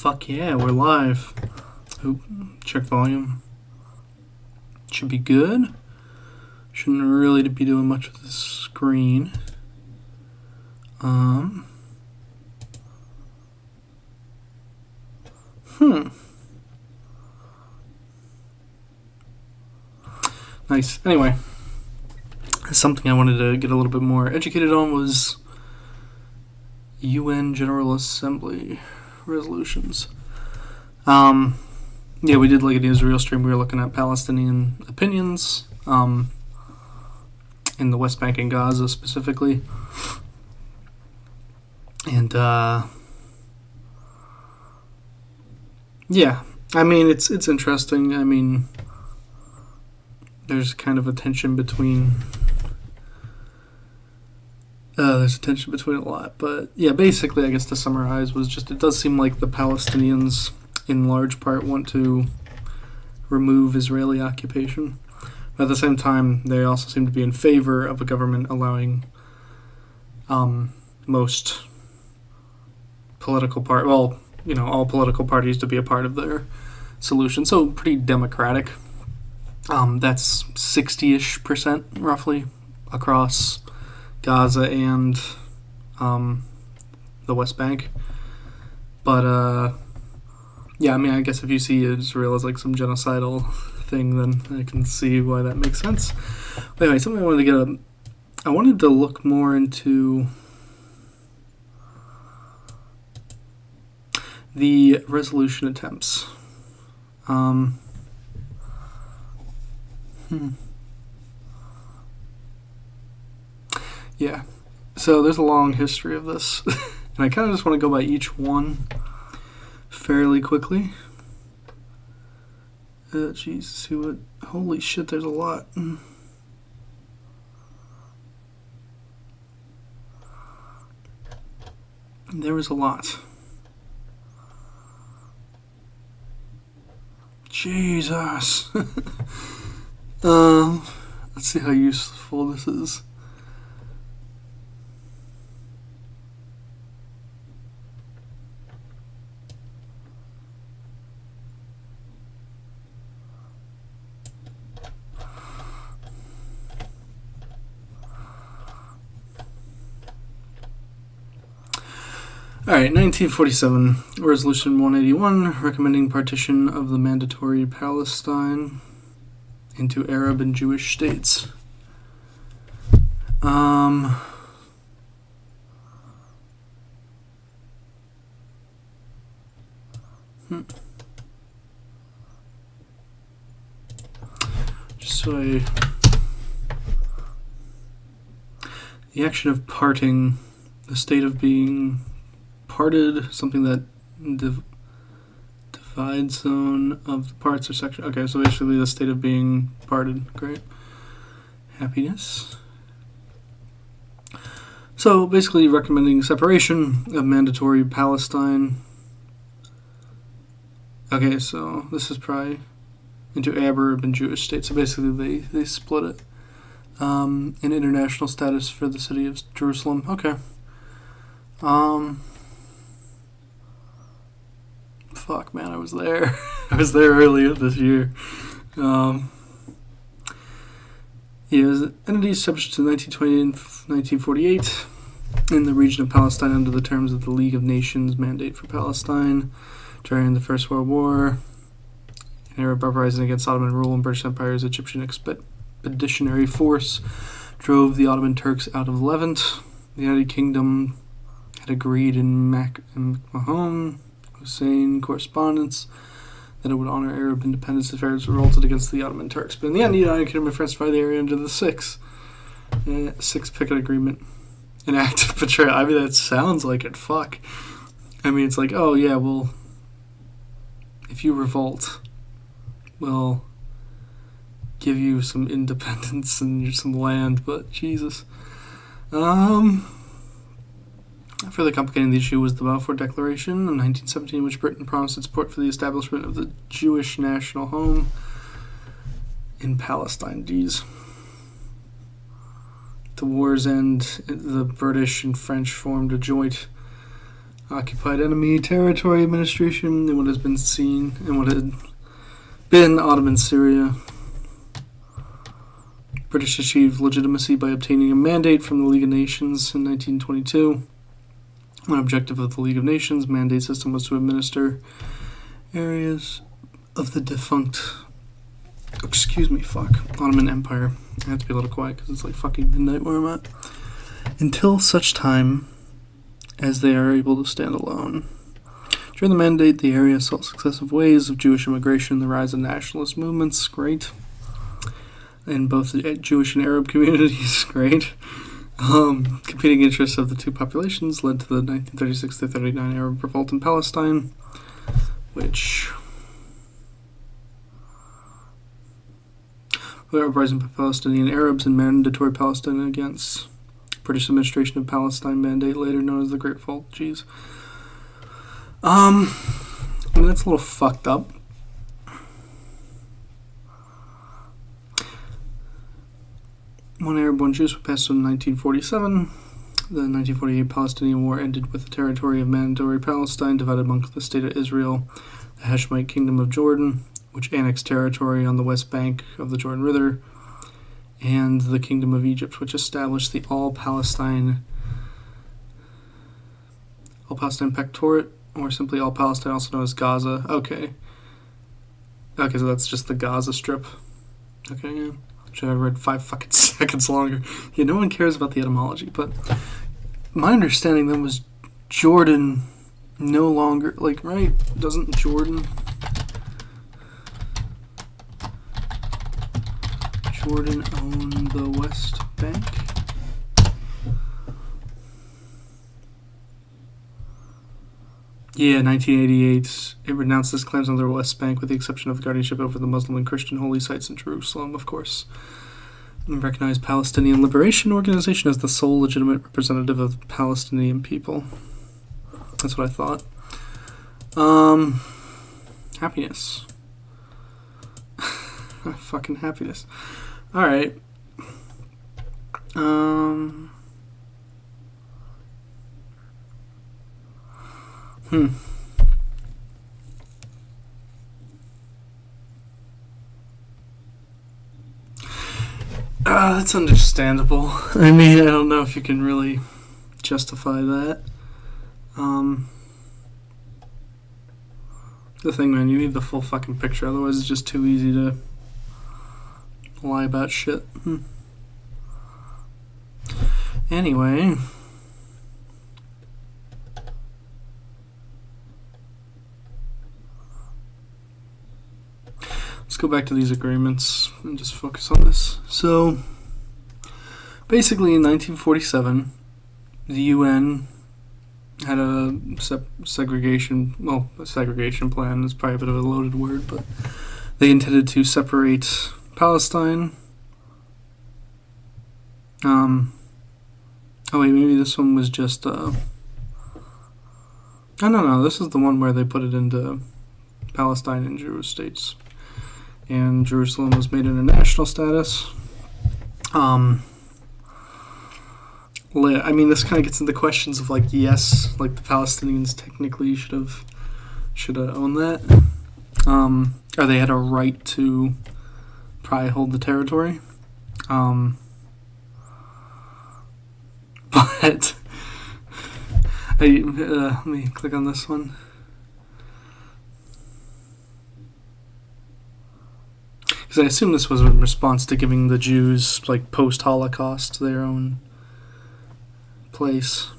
Fuck yeah, we're live. Oop, check volume. Should be good. Shouldn't really be doing much with the screen. Nice. Anyway, something I wanted to get a little bit more educated on was UN General Assembly resolutions. Yeah, we did like an Israel stream. We were looking at Palestinian opinions in the West Bank and Gaza specifically. And yeah, I mean it's interesting. I mean, there's kind of a tension between a lot, but yeah, basically I guess to summarize was just it does seem like the Palestinians in large part want to remove Israeli occupation. But at the same time, they also seem to be in favor of a government allowing most political all political parties to be a part of their solution. So pretty democratic. That's 60-ish% roughly across Gaza and the West Bank. But yeah, I mean, I guess if you see Israel as like some genocidal thing, then I can see why that makes sense. But anyway, something I wanted to look more into the resolution attempts. Yeah, so there's a long history of this, and I kind of just want to go by each one fairly quickly. Jeez, holy shit, there's a lot. There was a lot. Jesus. Let's see how useful this is. Alright, 1947, Resolution 181, recommending partition of the Mandatory Palestine into Arab and Jewish states. The action of parting, the state of being parted, something that divides zone of the parts or section. Okay, so basically the state of being parted. Great. Happiness. So basically recommending separation of Mandatory Palestine. Okay, so this is probably into Arab and Jewish states. So basically they split it. An international status for the city of Jerusalem. Okay. Fuck, man, I was there. I was there earlier this year. Yeah, it was entities established in 1920 and 1948 in the region of Palestine under the terms of the League of Nations Mandate for Palestine during the First World War. An Arab uprising against Ottoman rule and British Empire's Egyptian expeditionary force drove the Ottoman Turks out of Levant. The United Kingdom had agreed in McMahon Hussein correspondence that it would honor Arab independence if Arabs revolted against the Ottoman Turks. But in the end, the United Kingdom and France divided the area under the Sixth Picket Agreement. An act of betrayal. I mean, that sounds like it. Fuck. I mean, it's like, oh yeah, well, if you revolt, we'll give you some independence and some land, but Jesus. Further complicating the issue was the Balfour Declaration in 1917, in which Britain promised its support for the establishment of the Jewish national home in Palestine. Jeez. At the war's end, the British and French formed a joint Occupied enemy territory administration in what has been seen and what had been Ottoman Syria. British achieved legitimacy by obtaining a mandate from the League of Nations in 1922. One objective of the League of Nations mandate system was to administer areas of the defunct, Ottoman Empire. I have to be a little quiet because it's like fucking midnight where I'm at. Until such time as they are able to stand alone. During the mandate, the area saw successive waves of Jewish immigration, the rise of nationalist movements, great, in both the Jewish and Arab communities, great. Competing interests of the two populations led to the 1936-39 Arab revolt in Palestine, which the uprising by Palestinian Arabs and mandatory Palestine against British administration of Palestine mandate, later known as the Great Revolt. Jeez. I mean, that's a little fucked up. One Arab, one Jewish was passed in 1947. The 1948 Palestinian War ended with the territory of mandatory Palestine divided amongst the State of Israel, the Hashemite Kingdom of Jordan, which annexed territory on the west bank of the Jordan River, and the Kingdom of Egypt, which established the All-Palestine Pectorate, or simply All-Palestine, also known as Gaza. Okay, so that's just the Gaza Strip. Okay, yeah. Should have read 5 fucking seconds longer. Yeah, no one cares about the etymology, but my understanding then was Jordan no longer, like, right? Doesn't Jordan own the West Bank? Yeah, 1988. It renounced its claims on the West Bank with the exception of the guardianship over the Muslim and Christian holy sites in Jerusalem, of course. And recognized Palestinian Liberation Organization as the sole legitimate representative of the Palestinian people. That's what I thought. Happiness. Fucking happiness. Alright. That's understandable. I mean, I don't know if you can really justify that. The thing, man, you need the full fucking picture, otherwise it's just too easy to lie about shit. Anyway. Let's go back to these agreements and just focus on this. So, basically in 1947, the UN had a segregation plan is probably a bit of a loaded word, but they intended to separate Palestine. Oh wait, maybe this one was just, no, this is the one where they put it into Palestine and Jewish states. And Jerusalem was made international status. I mean, this kind of gets into questions of, like, yes, like, the Palestinians technically should have owned that. Or they had a right to probably hold the territory. But let me click on this one. Because I assume this was in response to giving the Jews, like, post-Holocaust, their own place.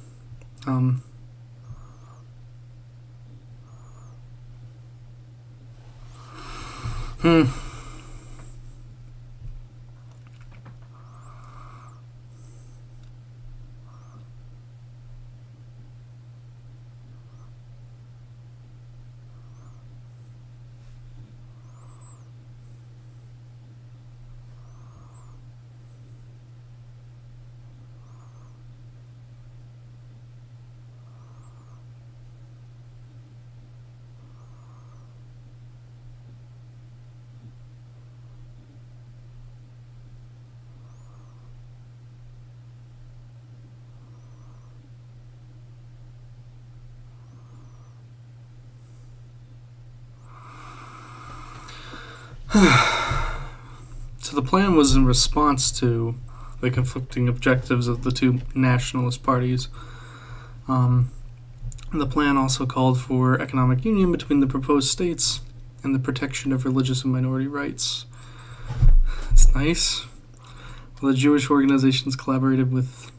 So the plan was in response to the conflicting objectives of the two nationalist parties. The plan also called for economic union between the proposed states and the protection of religious and minority rights. That's nice. Well, the Jewish organizations collaborated with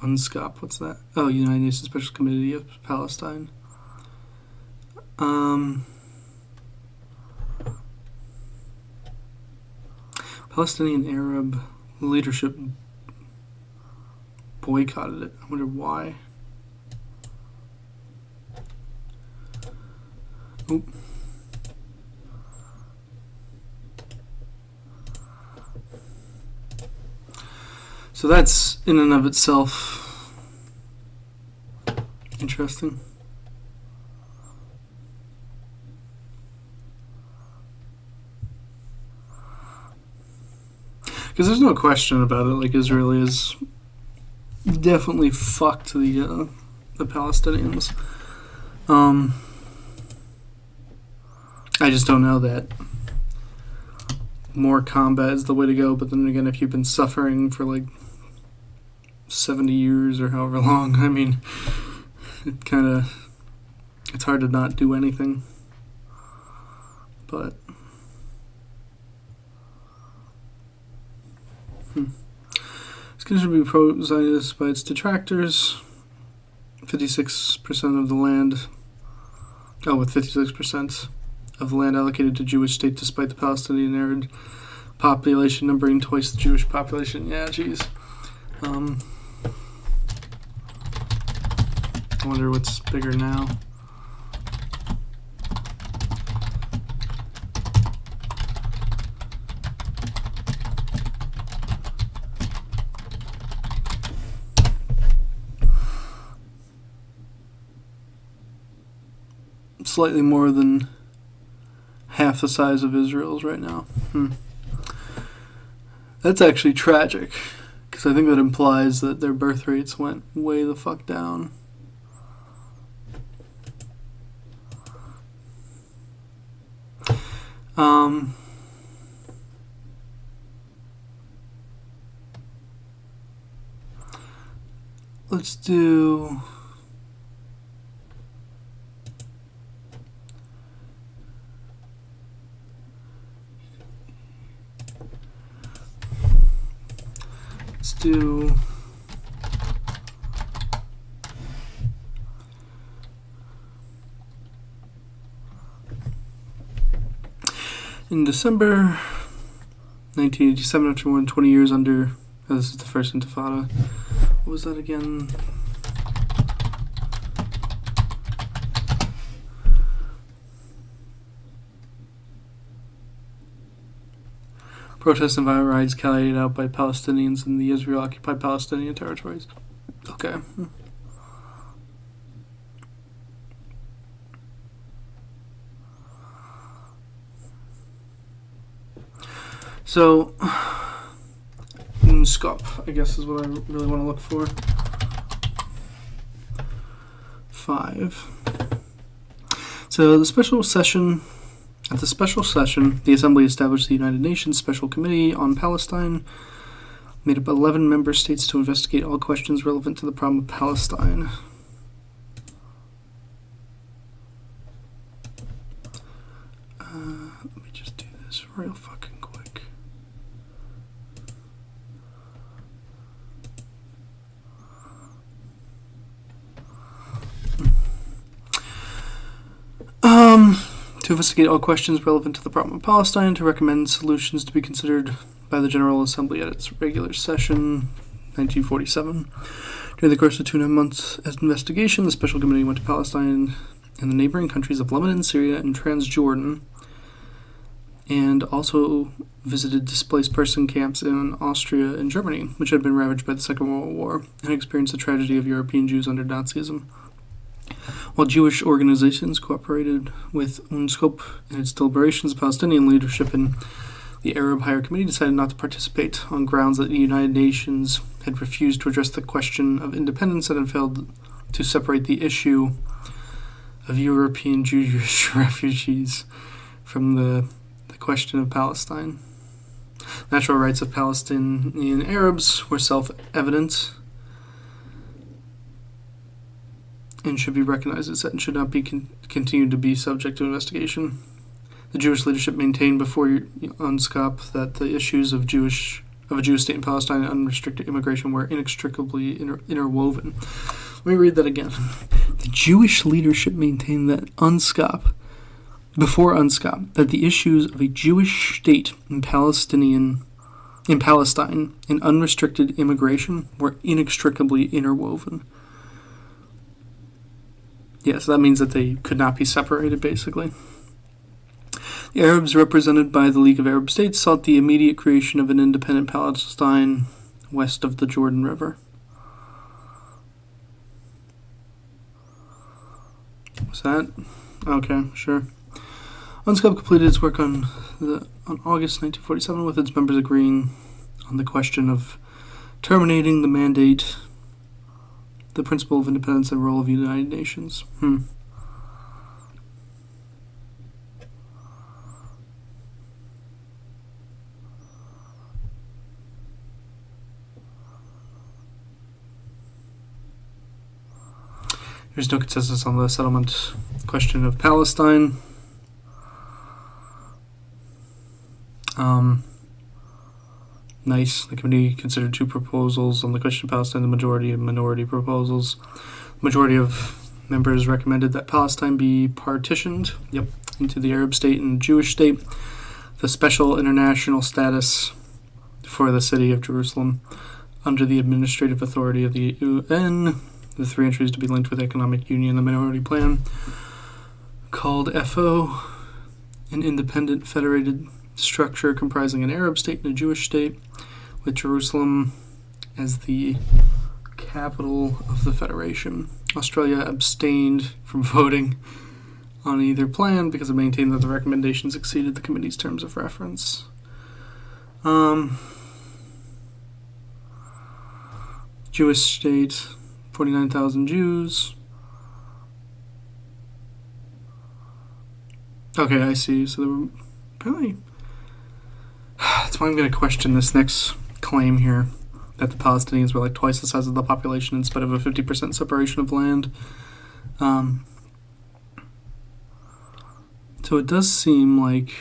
UNSCOP. What's that? Oh, United Nations Special Committee of Palestine. Palestinian Arab leadership boycotted it. I wonder why. Oop. So that's in and of itself interesting. Because there's no question about it. Like, Israel is definitely fucked the Palestinians. I just don't know that more combat is the way to go. But then again, if you've been suffering for like 70 years or however long, I mean, it's hard to not do anything. But it's going to be pro-Zionist by its detractors. 56% of the land. Oh, with 56% of the land allocated to Jewish state, despite the Palestinian Arab population numbering twice the Jewish population. Yeah, jeez. I wonder what's bigger now. Slightly more than half the size of Israel's right now. That's actually tragic, because I think that implies that their birth rates went way the fuck down. Let's do... in December 1987, after more than 20 years under, this is the first Intifada. What was that again? Protests and violent riots carried out by Palestinians in the Israel-occupied Palestinian territories. Okay. So, UNSCOP, I guess, is what I really want to look for. 5. So, the special session... At the special session, the Assembly established the United Nations Special Committee on Palestine, made up of 11 member states to investigate all questions relevant to the problem of Palestine. Let me just do this real fucking quick. To investigate all questions relevant to the problem of Palestine, to recommend solutions to be considered by the General Assembly at its regular session, 1947. During the course of 2.5 months as investigation, the Special Committee went to Palestine and the neighboring countries of Lebanon, Syria, and Transjordan, and also visited displaced person camps in Austria and Germany, which had been ravaged by the Second World War, and experienced the tragedy of European Jews under Nazism. While Jewish organizations cooperated with UNSCOP in its deliberations, the Palestinian leadership and the Arab Higher Committee decided not to participate on grounds that the United Nations had refused to address the question of independence and had failed to separate the issue of European Jewish refugees from the question of Palestine. Natural rights of Palestinian Arabs were self-evident and should be recognized as such and should not be continued to be subject to investigation. The Jewish leadership maintained before UNSCOP that the issues of a Jewish state in Palestine and unrestricted immigration were inextricably interwoven. Let me read that again. The Jewish leadership maintained that before UNSCOP, that the issues of a Jewish state in Palestine and unrestricted immigration were inextricably interwoven. Yeah, so that means that they could not be separated, basically. The Arabs represented by the League of Arab States sought the immediate creation of an independent Palestine west of the Jordan River. Was that? Okay, sure. UNSCOP completed its work on August 1947 with its members agreeing on the question of terminating the mandate, the principle of independence and role of the United Nations. There's no consensus on the settlement question of Palestine. Nice. The committee considered two proposals on the question of Palestine, the majority and minority proposals. The majority of members recommended that Palestine be partitioned into the Arab state and Jewish state, the special international status for the city of Jerusalem under the administrative authority of the UN, the three entries to be linked with economic union, the minority plan called FO, an independent federated structure comprising an Arab state and a Jewish state, with Jerusalem as the capital of the federation. Australia abstained from voting on either plan because it maintained that the recommendations exceeded the committee's terms of reference. Jewish state, 49,000 Jews. Okay, I see. So there were probably... That's why I'm going to question this next claim here, that the Palestinians were like twice the size of the population in spite of a 50% separation of land. So it does seem like...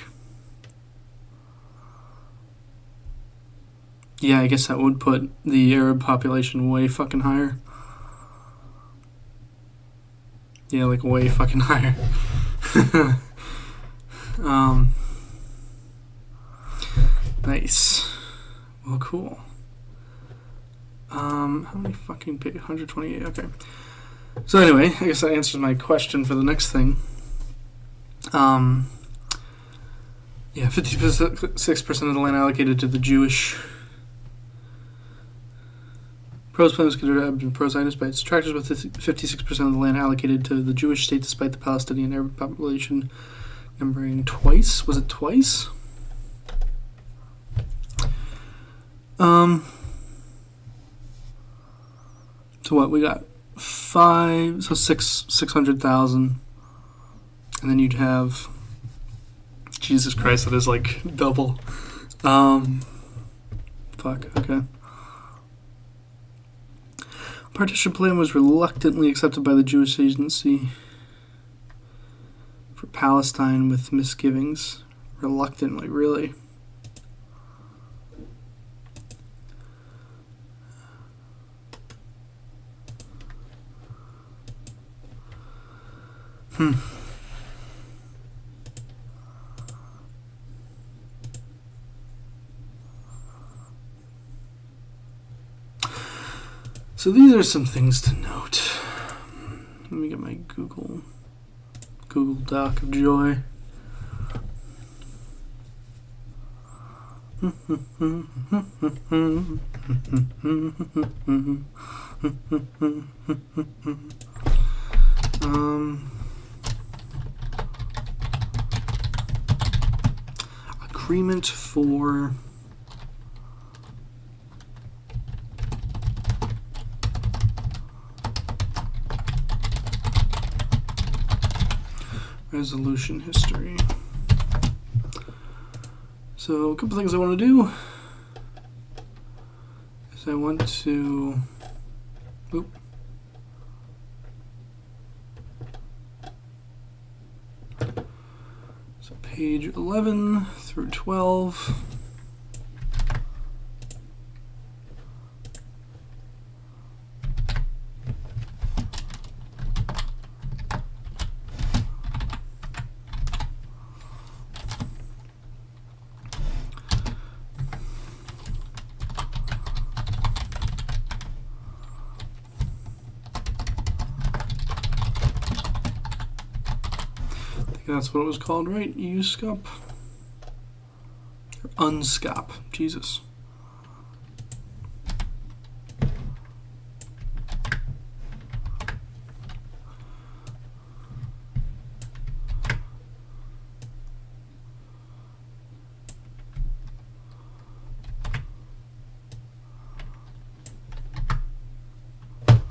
Yeah, I guess that would put the Arab population way fucking higher. Yeah, like way fucking higher. Nice. Well, cool. How many fucking pages? 128, okay. So anyway, I guess that answers my question for the next thing. Yeah, 56% of the land allocated to the Jewish... Pro's plan was considered to have been pro-Zionist by its detractors, with 56% of the land allocated to the Jewish state, despite the Palestinian Arab population numbering twice. Was it twice? So what, we got 600,000, and then you'd have, Jesus Christ, that is like double. Fuck, okay. Partition plan was reluctantly accepted by the Jewish Agency for Palestine with misgivings. Reluctantly, really. So these are some things to note. Let me get my Google Doc of joy. Agreement for resolution history. So a couple things I want to do is I want to, so page 11 through 12. That's what it was called, right? USCOP? Or UNSCOP. Jesus.